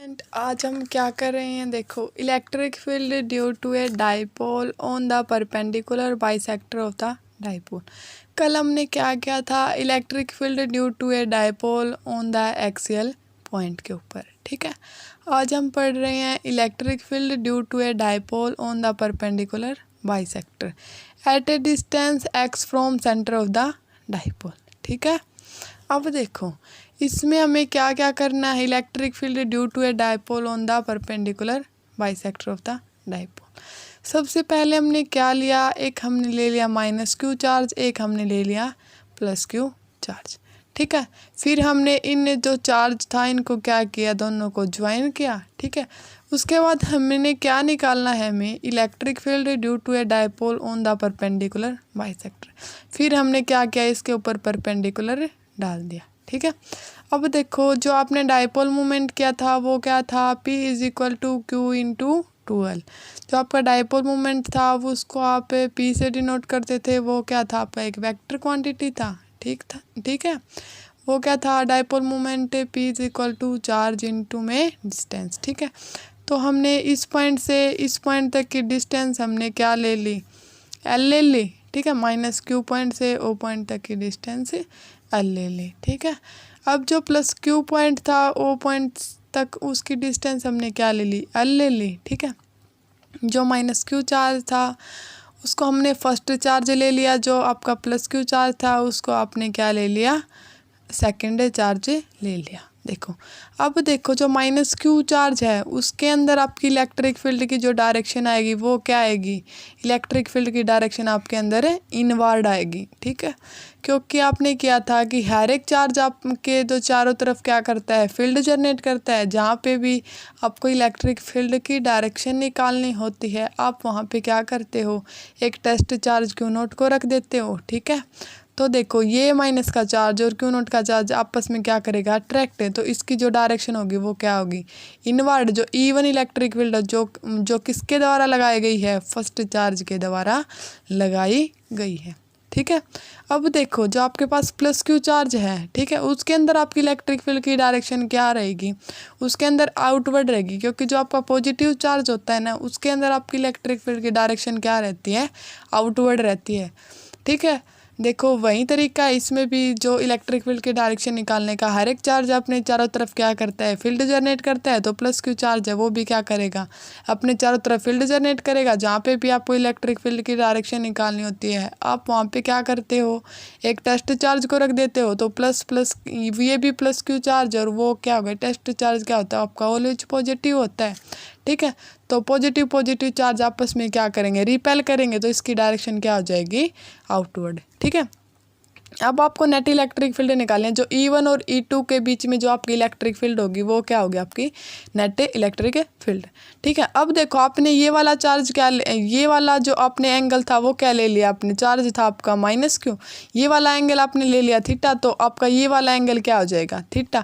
And आज हम क्या कर रहे हैं, देखो electric field due to a dipole on the perpendicular bisector of the dipole. कल हमने क्या किया था, electric field due to a dipole on the axial point के ऊपर। ठीक है, आज हम पढ़ रहे हैं electric field due to a dipole on the perpendicular bisector at a distance x from centre of the dipole. ठीक है, अब देखो इसमें हमें क्या क्या करना है, electric field due to a dipole on the perpendicular bisector of the dipole. सबसे पहले हमने क्या लिया, एक हमने ले लिया -q चार्ज, एक हमने ले लिया +q चार्ज। ठीक है, फिर हमने इन जो चार्ज था इनको क्या किया, दोनों को ज्वाइन किया। ठीक है, उसके बाद हमने क्या निकालना है, हमें electric field due to a dipole on the perpendicular bisector. फिर हमने क्या किया, इसके ऊपर परपेंडिकुलर डाल दिया। ठीक है, अब देखो जो आपने डाइपोल मूवमेंट किया था वो क्या था, P = Q × 2L। जो आपका डाइपोल मूवमेंट था वो उसको आप P से डिनोट करते थे, वो क्या था आपका एक वेक्टर क्वांटिटी था। ठीक है, वो क्या था, डाइपोल मूवमेंट P = चार्ज × में डिस्टेंस। ठीक है, तो हमने इस पॉइंट से इस पॉइंट तक की डिस्टेंस हमने क्या ले ली, L ले ली। ठीक है, -q पॉइंट से O पॉइंट तक की डिस्टेंस L ले ली। ठीक है, अब जो +q पॉइंट था O पॉइंट तक उसकी डिस्टेंस हमने क्या ले ली, L ले ली। ठीक है, जो -q चार्ज था उसको हमने फर्स्ट चार्ज ले लिया, जो आपका +q चार्ज था उसको आपने क्या ले लिया, सेकेंड चार्ज ले लिया। देखो अब देखो जो -q चार्ज है उसके अंदर आपकी इलेक्ट्रिक फील्ड की जो डायरेक्शन आएगी वो क्या आएगी, इलेक्ट्रिक फील्ड की डायरेक्शन आपके अंदर इनवर्ड आएगी। ठीक है, क्योंकि आपने किया था कि हर एक चार्ज आपके जो चारों तरफ क्या करता है, फील्ड जनरेट करता है। जहाँ पे भी आपको इलेक्ट्रिक फील्ड की डायरेक्शन निकालनी होती है आप वहाँ पे क्या करते हो, एक टेस्ट चार्ज Q0 को रख देते हो। ठीक है, तो देखो ये माइनस का चार्ज और Q0 का चार्ज आपस में क्या करेगा, अट्रैक्ट है, तो इसकी जो डायरेक्शन होगी वो क्या होगी, इनवर्ड। जो E1 इलेक्ट्रिक फील्ड जो किसके द्वारा लगाई गई है, फर्स्ट चार्ज के द्वारा लगाई गई है। ठीक है, अब देखो जो आपके पास +q चार्ज है, ठीक है, उसके अंदर आपकी इलेक्ट्रिक फील्ड की डायरेक्शन क्या रहेगी, उसके अंदर आउटवर्ड रहेगी, क्योंकि जो आपका पॉजिटिव चार्ज होता है ना उसके अंदर आपकी इलेक्ट्रिक फील्ड की डायरेक्शन क्या रहती है, आउटवर्ड रहती है। ठीक है, देखो वही तरीका है इसमें भी, जो इलेक्ट्रिक फील्ड की डायरेक्शन निकालने का, हर एक चार्ज अपने चारों तरफ क्या करता है, फील्ड जनरेट करता है। तो +q चार्ज है वो भी क्या करेगा, अपने चारों तरफ फील्ड जनरेट करेगा। जहाँ पे भी आपको इलेक्ट्रिक फील्ड की डायरेक्शन निकालनी होती है आप वहाँ पे क्या करते हो, एक टेस्ट चार्ज को रख देते हो। तो ये भी +q चार्ज और वो क्या होगा, टेस्ट चार्ज क्या होता है आपका, ऑलवेज पॉजिटिव होता है। ठीक है, तो पॉजिटिव चार्ज आपस में क्या करेंगे, रिपेल करेंगे, तो इसकी डायरेक्शन क्या हो जाएगी, आउटवर्ड। ठीक है, अब आपको नेट इलेक्ट्रिक फील्ड निकालनी है। जो E1 और E2 के बीच में जो आपकी इलेक्ट्रिक फील्ड होगी वो क्या होगी, आपकी नेट इलेक्ट्रिक फील्ड। ठीक है, अब देखो आपने ये वाला चार्ज क्या, ये वाला जो आपने एंगल था वो क्या ले लिया आपने, चार्ज था आपका -q, ये वाला एंगल आपने ले लिया थीटा, तो आपका ये वाला एंगल क्या हो जाएगा, थीटा।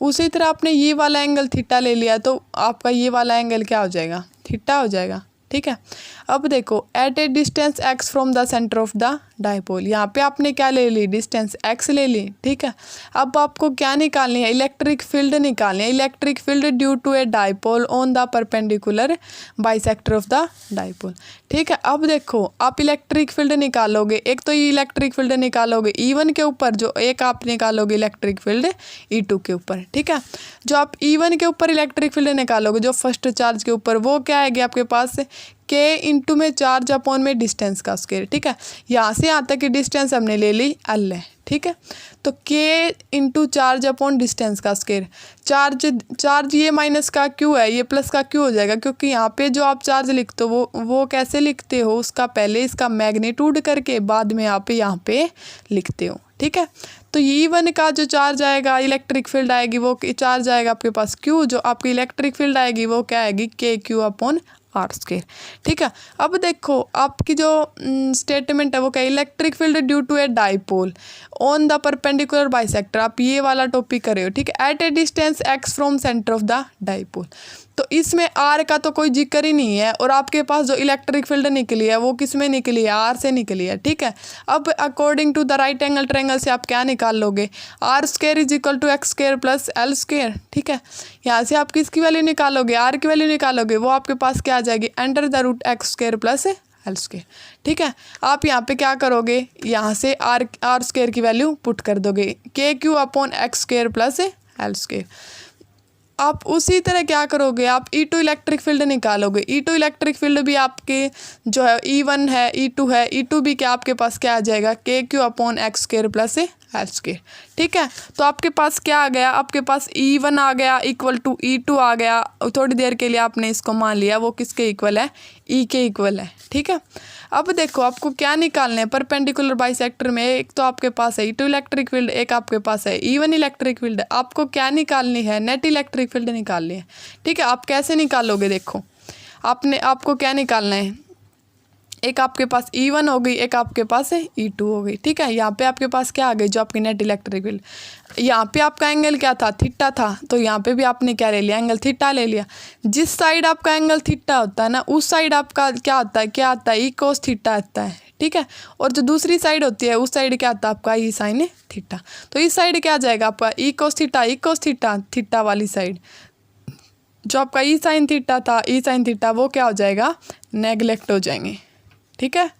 उसी तरह आपने ये वाला एंगल थीटा ले लिया तो आपका ये वाला एंगल क्या हो जाएगा, थीटा हो जाएगा। ठीक है, अब देखो at a distance x from the centre of the dipole, यहाँ पे आपने क्या ले ली, डिस्टेंस x ले ली। ठीक है, अब आपको क्या निकालनी है, इलेक्ट्रिक फील्ड निकालनी है, electric field due to a dipole on the perpendicular bisector of the dipole. ठीक है, अब देखो आप इलेक्ट्रिक फील्ड निकालोगे, एक तो ये इलेक्ट्रिक फील्ड निकालोगे E1 के ऊपर, जो एक आप निकालोगे इलेक्ट्रिक फील्ड E2 के ऊपर। ठीक है, जो आप E1 के ऊपर इलेक्ट्रिक फील्ड निकालोगे जो फर्स्ट चार्ज के ऊपर, वो क्या आएगी आपके पास, k इंटू में चार्ज अपॉन में डिस्टेंस का स्क्वायर। ठीक है, यहाँ से यहाँ तक की डिस्टेंस हमने ले ली L है। ठीक है, तो k into charge upon distance का स्क्वायर, चार्ज ये माइनस का q है, ये प्लस का q हो जाएगा, क्योंकि यहाँ पे जो आप चार्ज लिखते हो वो कैसे लिखते हो, उसका पहले इसका मैग्नीट्यूड करके बाद में आप यहाँ पे लिखते हो। ठीक है, तो E1 का जो चार्ज आएगा, इलेक्ट्रिक फील्ड आएगी, वो चार्ज आएगा आपके पास q, जो आपकी इलेक्ट्रिक फील्ड आएगी वो क्या आएगी, KQ/R²। ठीक है, अब देखो आपकी जो स्टेटमेंट है वो क्या, electric field due to a dipole on the perpendicular bisector, आप ये वाला टॉपिक कर रहे हो। ठीक है, at a distance x from centre of the dipole, तो इसमें R का तो कोई जिक्र ही नहीं है, और आपके पास जो इलेक्ट्रिक फील्ड निकली है वो किस में निकली है, R से निकली है। ठीक है, अब according to the right angle triangle से आप क्या निकाल लोगे, R² = x² + L²। ठीक है, यहाँ से आप किसकी वैल्यू निकालोगे, आर की वैल्यू निकालोगे, वो आपके पास क्या आ जाएगी, under the root X square plus L square. ठीक है, आप यहाँ पे क्या करोगे, यहाँ से आर स्क्वायर की वैल्यू पुट कर दोगे, K Q upon X square plus L square. आप उसी तरह क्या करोगे, आप E2 इलेक्ट्रिक फील्ड निकालोगे। E2 इलेक्ट्रिक फील्ड भी आपके जो है E1 है, E2 है, E2 भी क्या आपके पास क्या आ जाएगा, के Q upon X square plus L square. ठीक है, तो आपके पास क्या आ गया, आपके पास E1 आ गया इक्वल टू E2 आ गया। थोड़ी देर के लिए आपने इसको मान लिया वो किसके इक्वल है, E के इक्वल है। ठीक है, अब देखो आपको क्या निकालना है, परपेंडिकुलर बाइसेक्टर में एक तो आपके पास है E2 इलेक्ट्रिक फील्ड, एक आपके पास है E1 इलेक्ट्रिक फील्ड। आपको क्या निकालनी है, नेट इलेक्ट्रिक फील्ड निकालनी है। ठीक है, आप कैसे निकालोगे, देखो आपको क्या निकालना है, एक आपके पास E1 हो गई, एक आपके पास है E2 हो गई। ठीक है, यहाँ पे आपके पास क्या आ गई, जो आपकी नेट इलेक्ट्रिक फील्ड, यहाँ पे आपका एंगल क्या था, थीटा था, तो यहाँ पे भी आपने क्या ले लिया, एंगल थीटा ले लिया। जिस साइड आपका एंगल थीटा होता है ना, उस साइड आपका क्या होता है, क्या आता है, ई कोस थीटा आता है। ठीक है, और जो दूसरी साइड होती है उस साइड क्या आता है आपका, ई साइन थीटा। तो इस साइड क्या आ जाएगा आपका, ई कोस थीटा, थीटा वाली साइड जो आपका ई साइन थीटा था, ई साइन थीटा वो क्या हो जाएगा, नेगलेक्ट हो जाएंगे। ठीक है,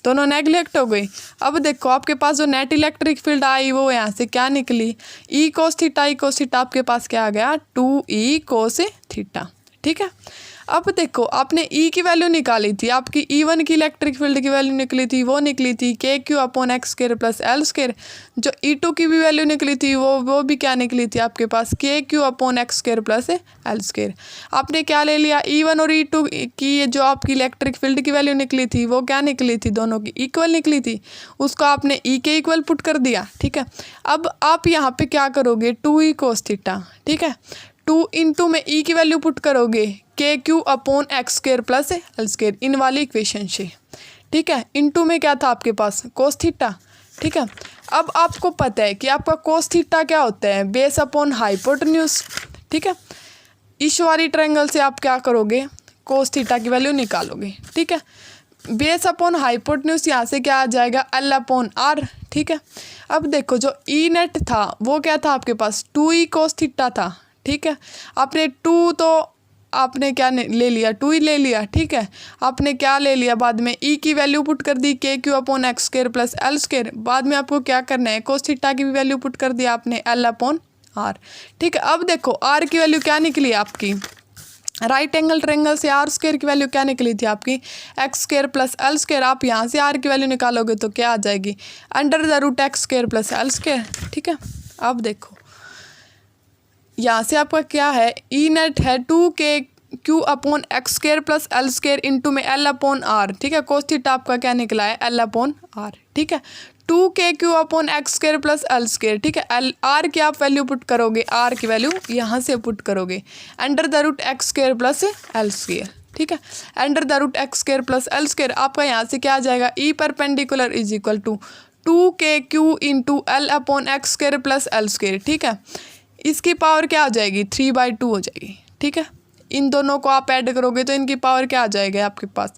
दोनों नेगलेक्ट हो गई। अब देखो आपके पास जो नेट इलेक्ट्रिक फील्ड आई वो यहाँ से क्या निकली, ई कोस थीटा आपके पास क्या आ गया, 2E कोस थीटा। ठीक है, अब देखो आपने E की वैल्यू निकाली थी, आपकी E1 की इलेक्ट्रिक फील्ड की वैल्यू निकली थी, वो निकली थी के Q upon X square plus L square. जो E2 की भी वैल्यू निकली थी वो भी क्या निकली थी आपके पास, के Q upon X square plus L square. आपने क्या ले लिया, E1 और E2 की जो आपकी इलेक्ट्रिक फील्ड की वैल्यू निकली थी वो क्या निकली थी, दोनों की इक्वल निकली थी, उसको आपने E के इक्वल पुट कर दिया। ठीक है, अब आप यहाँ पे क्या करोगे, 2E कोस थीटा। ठीक है, 2 इंटू में E की वैल्यू पुट करोगे, K Q upon X square plus L square इन वाली इक्वेशन से। ठीक है, इंटू में क्या था आपके पास, कोस थीटा। ठीक है, अब आपको पता है कि आपका कोस थीटा क्या होता है, बेस अपॉन हाइपोटेन्यूज। ठीक है, इस वाली ट्रायंगल से आप क्या करोगे, कोस थीटा की वैल्यू निकालोगे। ठीक है, बेस अपॉन हाइपोटेन्यूज यहाँ से क्या आ जाएगा, एल अपॉन आर। ठीक है, अब देखो जो ई नेट था वो क्या था आपके पास, 2E कोस थीटा था। ठीक है, आपने 2 तो आपने क्या ले लिया, 2 ले लिया। ठीक है, आपने क्या ले लिया, बाद में E की वैल्यू पुट कर दी, के Q upon X square plus L square. बाद में आपको क्या करना है, कोस थीटा की भी वैल्यू पुट कर दिया आपने, एल अपॉन आर। ठीक है, अब देखो आर की वैल्यू क्या निकली आपकी, राइट एंगल ट्रायंगल से आर स्क्वायर की वैल्यू क्या निकली थी आपकी, x square plus L square. आप यहाँ से आर की वैल्यू निकालोगे तो क्या आ जाएगी, under the root X square plus L square. ठीक है, अब देखो यहाँ से आपका क्या है, ई नेट है 2K Q upon X square plus L square into में एल अपॉन आर। ठीक है, कोस थीटा आपका क्या निकला है, एल अपॉन आर। ठीक है, 2K Q upon X square plus L square. ठीक है, एल आर की आप वैल्यू पुट करोगे, आर की वैल्यू यहाँ से पुट करोगे, under the root X square plus L square. ठीक है, under the root X square plus L square आपका यहाँ से क्या आ जाएगा, E perpendicular is equal to 2K Q into L upon X square plus L square. ठीक है, इसकी पावर क्या आ जाएगी, 3/2 हो जाएगी। ठीक है, इन दोनों को आप ऐड करोगे तो इनकी पावर क्या आ जाएगी आपके पास,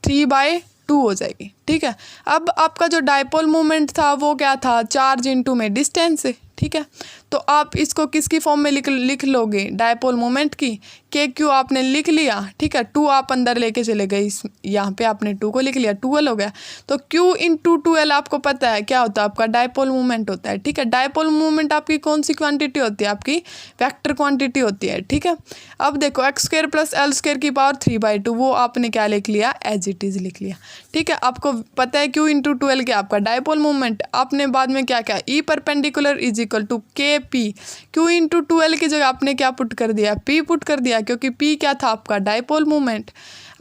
3/2 हो जाएगी। ठीक है, अब आपका जो डायपोल मोमेंट था वो क्या था, चार्ज इंटू में डिस्टेंस। ठीक है, तो आप इसको किसकी फॉर्म में लिख लोगे, डायपोल मोमेंट की, के क्यू आपने लिख लिया। ठीक है, 2 आप अंदर लेके चले गए, इस यहाँ पे आपने 2 को लिख लिया, 2L हो गया। तो Q इंटू 2L आपको पता है क्या होता है, आपका डायपोल मोमेंट होता है। ठीक है, डायपोल मोमेंट आपकी कौन सी क्वांटिटी होती है, आपकी वेक्टर क्वांटिटी होती है। ठीक है, अब देखो x square plus L square की पावर 3/2 वो आपने क्या लिख लिया, एज इट इज़ लिख लिया। ठीक है, आपको पता है Q इंटू 2L क्या आपका डायपोल मोमेंट। आपने बाद में क्या क्या, E perpendicular is equal to K P, Q into 2L की जगह आपने क्या पुट कर दिया, P पुट कर दिया, क्योंकि P क्या था आपका डायपोल मोमेंट।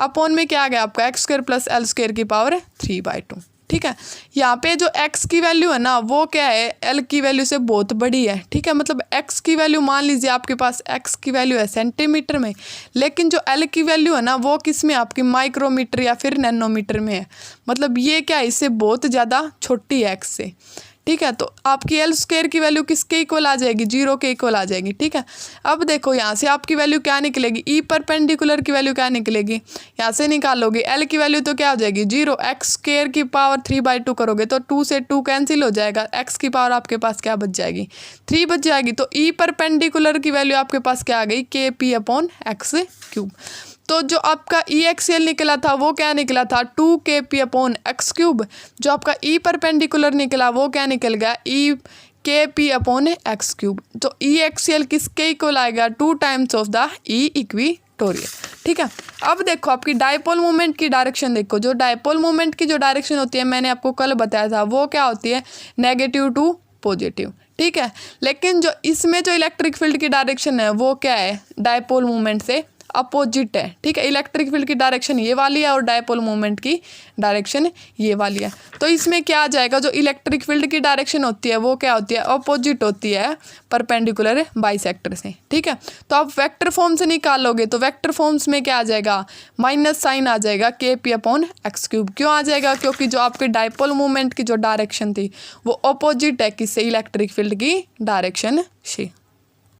अपॉन में क्या आ गया आपका x square plus L square की पावर 3/2। ठीक है, यहाँ पे जो x की वैल्यू है ना वो क्या है, l की वैल्यू से बहुत बड़ी है। ठीक है, मतलब x की वैल्यू मान लीजिए आपके पास x की वैल्यू है सेंटीमीटर में, लेकिन जो l की वैल्यू है ना वो किस में, आपकी माइक्रोमीटर या फिर नैनोमीटर में है। मतलब ये क्या है, इससे बहुत ज़्यादा छोटी है x से। ठीक है। तो आपकी एल स्क्वायर की वैल्यू किसके इक्वल आ जाएगी, 0 के इक्वल आ जाएगी, ठीक है। अब देखो यहाँ से आपकी वैल्यू क्या निकलेगी, ई परपेंडिकुलर की वैल्यू क्या निकलेगी, यहाँ से निकालोगे एल की वैल्यू तो क्या हो जाएगी 0, एक्स स्क्वायर की पावर 3/2 करोगे तो 2 से 2 कैंसिल हो जाएगा, एक्स की पावर आपके पास क्या बच जाएगी 3 बच जाएगी। तो ई परपेंडिकुलर की वैल्यू आपके पास क्या आ गई KP/x³। तो जो आपका ई एक्सियल निकला था वो क्या निकला था 2KP/x³। जो आपका ई परपेंडिकुलर निकला वो क्या निकल गया KP/x³। तो ई एक्सियल किसके इक्वल आएगा 2 times of the E equatorial, ठीक है। अब देखो आपकी डायपोल मोमेंट की डायरेक्शन देखो, जो डायपोल मोमेंट की जो डायरेक्शन होती है मैंने आपको कल बताया था वो क्या होती है नेगेटिव टू पॉजिटिव, ठीक है। लेकिन जो इसमें जो इलेक्ट्रिक फील्ड की डायरेक्शन है वो क्या है डायपोल मोमेंट से अपोजिट है, ठीक है। इलेक्ट्रिक फील्ड की डायरेक्शन ये वाली है और डायपोल मोमेंट की डायरेक्शन ये वाली है। तो इसमें क्या आ जाएगा, जो इलेक्ट्रिक फील्ड की डायरेक्शन होती है वो क्या होती है अपोजिट होती है परपेंडिकुलर बाइसेक्टर से, ठीक है। तो आप वेक्टर फॉर्म से निकालोगे तो वेक्टर फॉर्म्स में क्या आ जाएगा माइनस साइन आ जाएगा KP/x³। क्यों आ जाएगा, क्योंकि जो आपके डायपोल मोमेंट की जो डायरेक्शन थी वो अपोजिट है किससे इलेक्ट्रिक फील्ड की डायरेक्शन से।